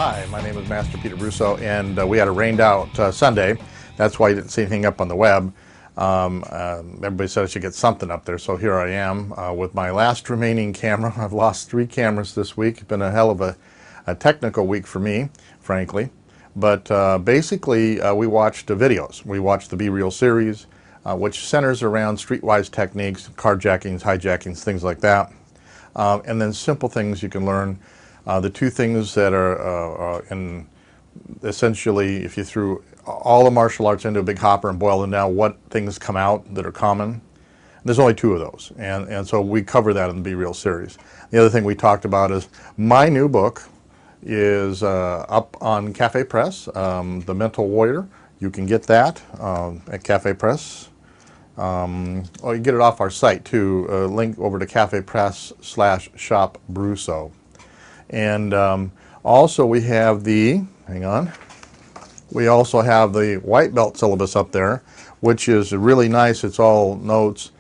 Hi, my name is Master Peter Russo, and we had a rained out Sunday. That's why you didn't see anything up on the web. Everybody said I should get something up there, so here I am with my last remaining camera. I've lost 3 cameras this week. It's been a hell of a technical week for me, frankly. But basically, we watched videos. We watched the Be Real series, which centers around streetwise techniques, carjackings, hijackings, things like that. And then simple things you can learn. The 2 things that are in essentially, if you threw all the martial arts into a big hopper and boil them down, what things come out that are common. There's only 2 of those, and so we cover that in the Be Real series. The other thing we talked about is my new book is up on Cafe Press, The Mental Warrior. You can get that at Cafe Press. Or you get it off our site too. Link over to Cafe Press/Shop Brusso. And also we have the, hang on, we also have the white belt syllabus up there, which is really nice. It's all notes,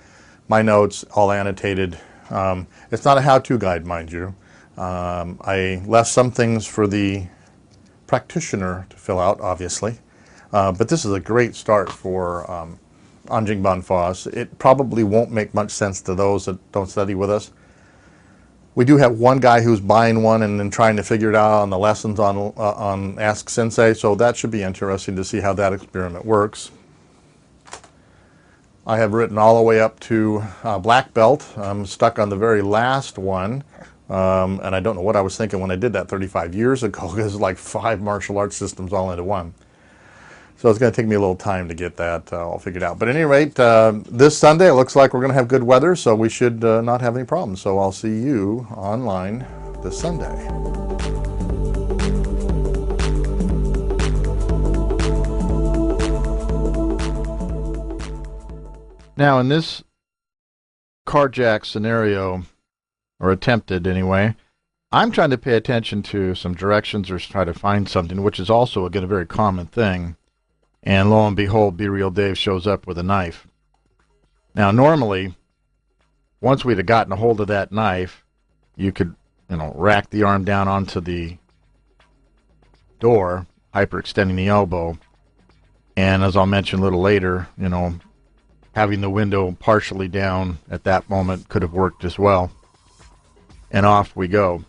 my notes, all annotated. It's not a how-to guide, mind you. I left some things for the practitioner to fill out, obviously. But this is a great start for Anjing Banfa. It probably won't make much sense to those that don't study with us. We do have one guy who's buying one and then trying to figure it out on the lessons on Ask Sensei, so that should be interesting to see how that experiment works. I have written all the way up to black belt. I'm stuck on the very last one, and I don't know what I was thinking when I did that 35 years ago, because it's like 5 martial arts systems all into one. So it's going to take me a little time to get that all figured out. But at any rate, this Sunday it looks like we're going to have good weather, so we should not have any problems. So I'll see you online this Sunday. Now in this carjack scenario, or attempted anyway, I'm trying to pay attention to some directions or try to find something, which is also, again, a very common thing. And lo and behold, Be Real Dave shows up with a knife. Now, normally, once we'd have gotten a hold of that knife, you could, rack the arm down onto the door, hyperextending the elbow. And as I'll mention a little later, having the window partially down at that moment could have worked as well. And off we go.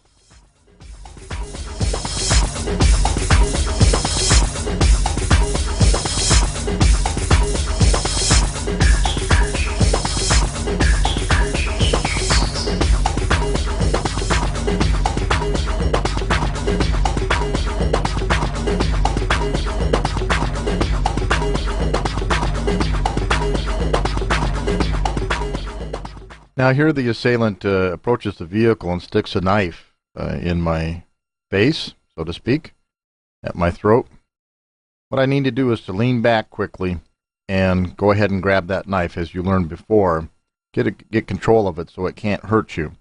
Now here the assailant approaches the vehicle and sticks a knife in my face, so to speak, at my throat. What I need to do is to lean back quickly and go ahead and grab that knife, as you learned before. Get control of it so it can't hurt you.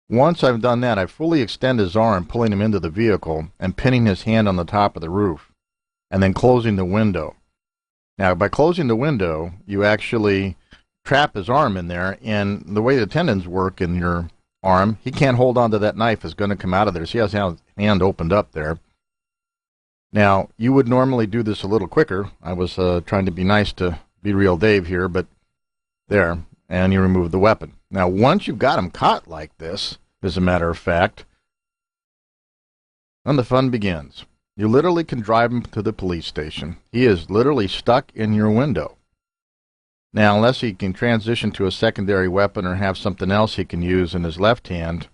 Once I've done that, I fully extend his arm, pulling him into the vehicle and pinning his hand on the top of the roof, and then closing the window. Now, by closing the window, you actually trap his arm in there, and the way the tendons work in your arm, he can't hold on to that knife. It's going to come out of there. See how his hand opened up there. Now, you would normally do this a little quicker. I was trying to be nice to Be Real Dave here, but there, and you remove the weapon. Now, once you've got him caught like this, as a matter of fact, then the fun begins. You literally can drive him to the police station. He is literally stuck in your window. Now, unless he can transition to a secondary weapon or have something else he can use in his left hand,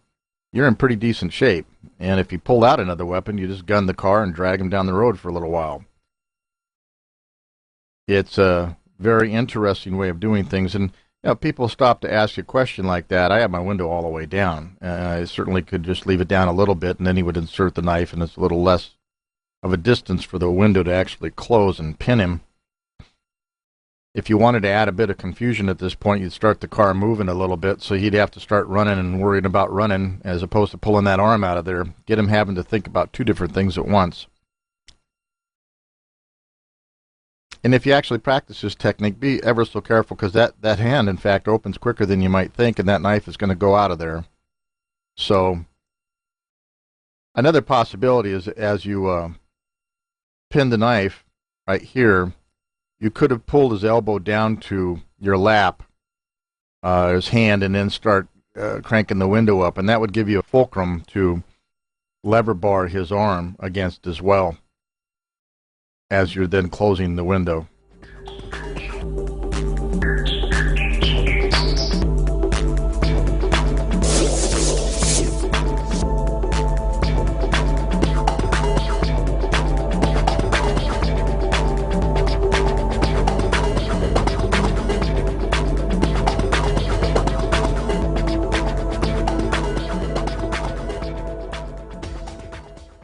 you're in pretty decent shape. And if you pull out another weapon, you just gun the car and drag him down the road for a little while. It's a very interesting way of doing things. And people stop to ask a question like that. I have my window all the way down. I certainly could just leave it down a little bit, and then he would insert the knife, and it's a little less of a distance for the window to actually close and pin him. If you wanted to add a bit of confusion at this point, you'd start the car moving a little bit, so he'd have to start running and worrying about running as opposed to pulling that arm out of there, get him having to think about 2 different things at once. And if you actually practice this technique, be ever so careful, because that hand, in fact, opens quicker than you might think, and that knife is going to go out of there. So Another possibility is as you pin the knife right here, you could have pulled his elbow down to your lap, his hand, and then start cranking the window up, and that would give you a fulcrum to lever bar his arm against as well as you're then closing the window.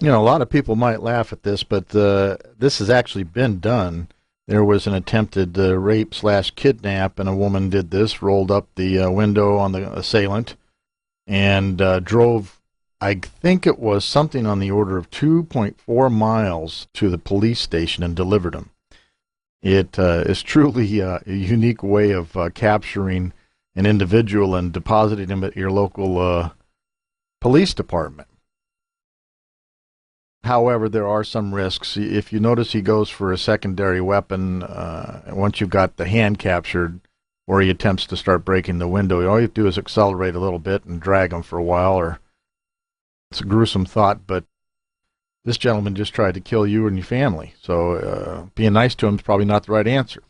You know, a lot of people might laugh at this, but this has actually been done. There was an attempted rape/kidnap, and a woman did this, rolled up the window on the assailant, and drove, I think it was something on the order of 2.4 miles to the police station and delivered him. It is truly a unique way of capturing an individual and depositing him at your local police department. However, there are some risks. If you notice, he goes for a secondary weapon once you've got the hand captured, or he attempts to start breaking the window. All you have to do is accelerate a little bit and drag him for a while. Or it's a gruesome thought, but this gentleman just tried to kill you and your family. So being nice to him is probably not the right answer.